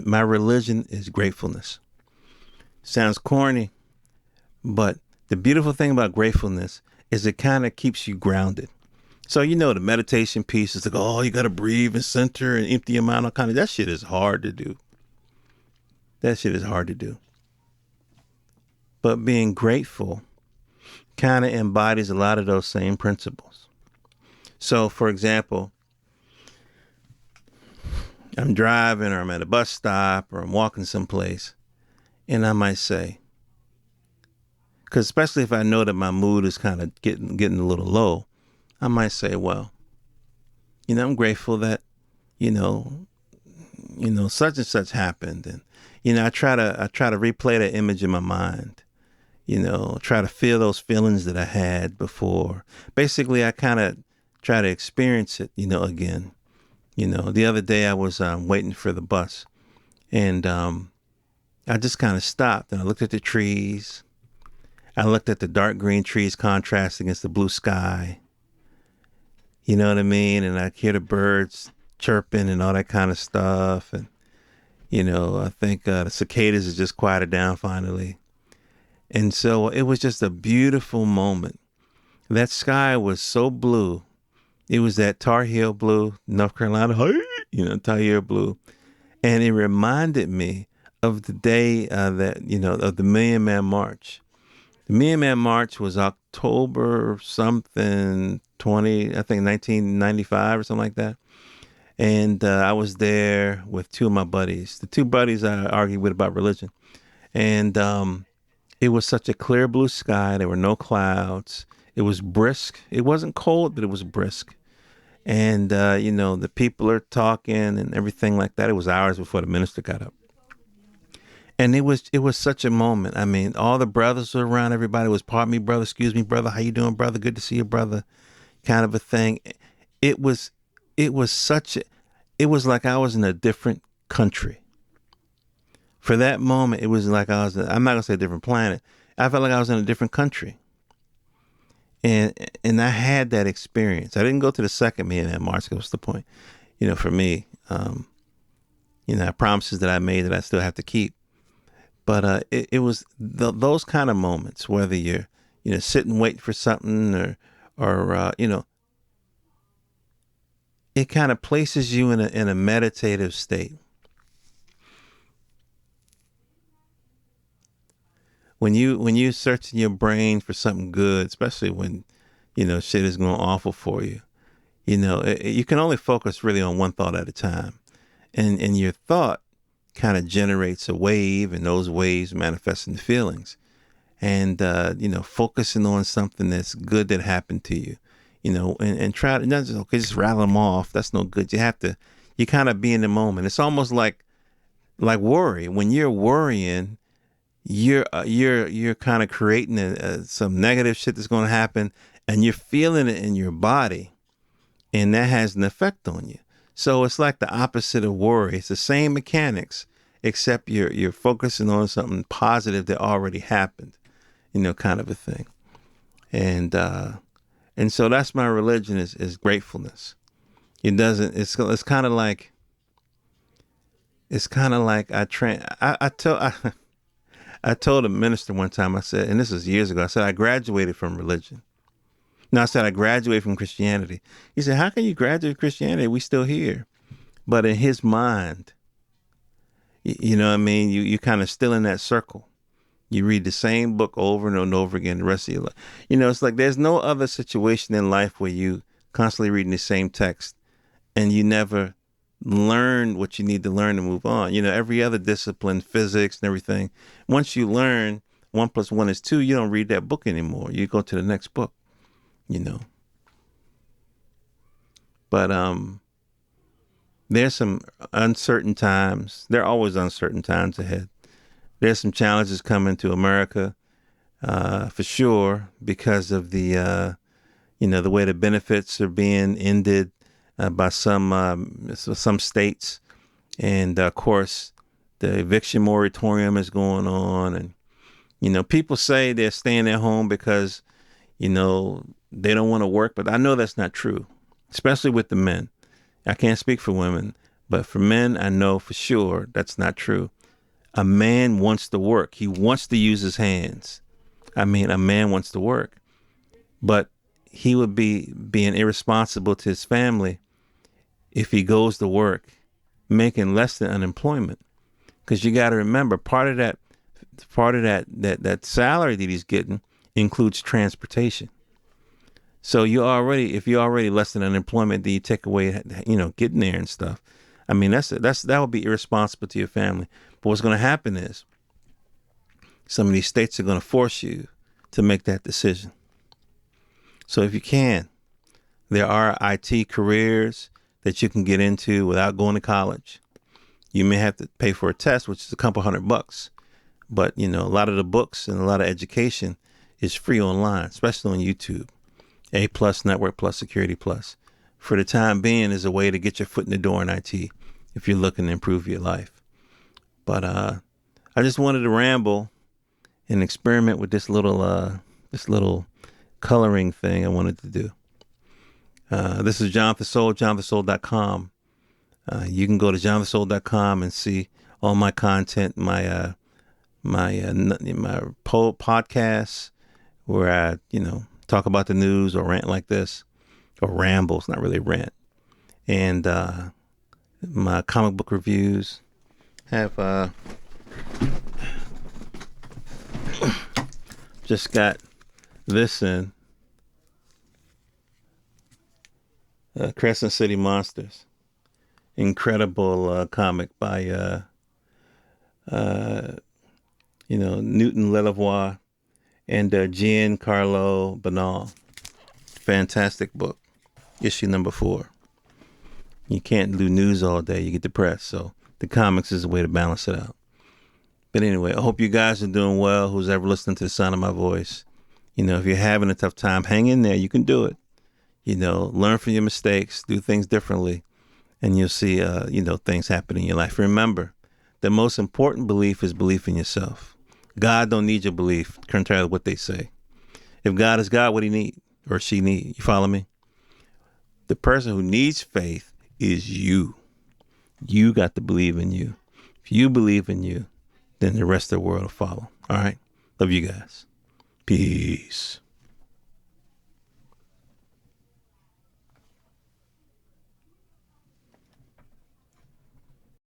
my religion is gratefulness. Sounds corny, but the beautiful thing about gratefulness is it kind of keeps you grounded. So, the meditation piece is like, oh, you got to breathe and center and empty your mind. All kind of that shit is hard to do. That shit is hard to do. But being grateful kind of embodies a lot of those same principles. So, for example, I'm driving or I'm at a bus stop or I'm walking someplace and I might say, because especially if I know that my mood is kind of getting a little low, I might say, well, I'm grateful that, you know, such and such happened. And, I try to replay that image in my mind, try to feel those feelings that I had before. Basically, I kind of try to experience it, again. The other day I was waiting for the bus and I just kind of stopped and I looked at the trees. I looked at the dark green trees contrast against the blue sky. You know what I mean? And I hear the birds chirping and all that kind of stuff. And, I think the cicadas has just quieted down finally. And so it was just a beautiful moment. That sky was so blue. It was that Tar Heel blue, North Carolina, Tar Heel blue. And it reminded me of the day of the Million Man March. The Million Man March was October something 20, I think 1995 or something like that. And I was there with two of my buddies, the two buddies I argued with about religion. And it was such a clear blue sky. There were no clouds. It was brisk. It wasn't cold, but it was brisk. And, the people are talking and everything like that. It was hours before the minister got up. And it was such a moment. I mean, all the brothers were around. Everybody was, pardon me, brother, excuse me, brother. How you doing, brother? Good to see you, brother. Kind of a thing. It was like I was in a different country. For that moment, it was like I'm not going to say a different planet. I felt like I was in a different country. And I had that experience. I didn't go to the second Million Man March. What's the point? For me, promises that I made that I still have to keep. But it was those kind of moments, whether you're, sitting waiting for something or it kind of places you in a meditative state. When you search in your brain for something good, especially when, shit is going awful for you, you can only focus really on one thought at a time. And your thought kind of generates a wave, and those waves manifest into feelings. And, focusing on something that's good that happened to you, and try to not just rattle them off. That's no good. You kind of be in the moment. It's almost like worry. When you're worrying, you're kind of creating some negative shit that's going to happen, and you're feeling it in your body, and that has an effect on you. So it's like the opposite of worry. It's the same mechanics, except you're focusing on something positive that already happened, kind of a thing. And so that's my religion is gratefulness. It's kind of like I told a minister one time, I said, and this was years ago, I said, I graduated from religion. No, I said, I graduated from Christianity. He said, how can you graduate Christianity? We still here. But in his mind, you know what I mean? You kind of still in that circle. You read the same book over and over again the rest of your life. It's like there's no other situation in life where you constantly reading the same text and you never learn what you need to learn to move on. Every other discipline, physics and everything, once you learn 1 + 1 is 2, you don't read that book anymore. You go to the next book, But there's some uncertain times. There are always uncertain times ahead. There's some challenges coming to America, for sure, because of the way the benefits are being ended by some states, and of course, the eviction moratorium is going on, and people say they're staying at home because they don't want to work, but I know that's not true, especially with the men. I can't speak for women, But for men, I know for sure that's not true. A man wants to work. He wants to use his hands. I mean, a man wants to work, but he would be being irresponsible to his family if he goes to work making less than unemployment. Because you got to remember, part of that salary that he's getting includes transportation. So if you're already less than unemployment, then you take away, getting there and stuff. I mean, that would be irresponsible to your family. But what's going to happen is some of these states are going to force you to make that decision. So if you can, there are IT careers that you can get into without going to college. You may have to pay for a test, which is a couple $100. But, a lot of the books and a lot of education is free online, especially on YouTube. A Plus, Network Plus, Security Plus. For the time being, is a way to get your foot in the door in IT if you're looking to improve your life. But I just wanted to ramble and experiment with this little coloring thing I wanted to do. This is Jonathan Soul, jonathansoul.com. You can go to jonathansoul.com and see all my content, my podcasts where I, talk about the news or rant like this, or ramble. It's not really a rant. And my comic book reviews have just got this in Crescent City Monsters. Incredible comic by Newton Lelevoix and Giancarlo Banal. Fantastic book. Issue number 4. You can't do news all day. You get depressed. So the comics is a way to balance it out. But anyway, I hope you guys are doing well. Who's ever listening to the sound of my voice. If you're having a tough time, hang in there. You can do it. Learn from your mistakes. Do things differently. And you'll see, things happen in your life. Remember, the most important belief is belief in yourself. God don't need your belief, contrary to what they say. If God is God, what he need or she need? You follow me? The person who needs faith is you. You got to believe in you. If you believe in you, then the rest of the world will follow. All right? Love you guys. Peace.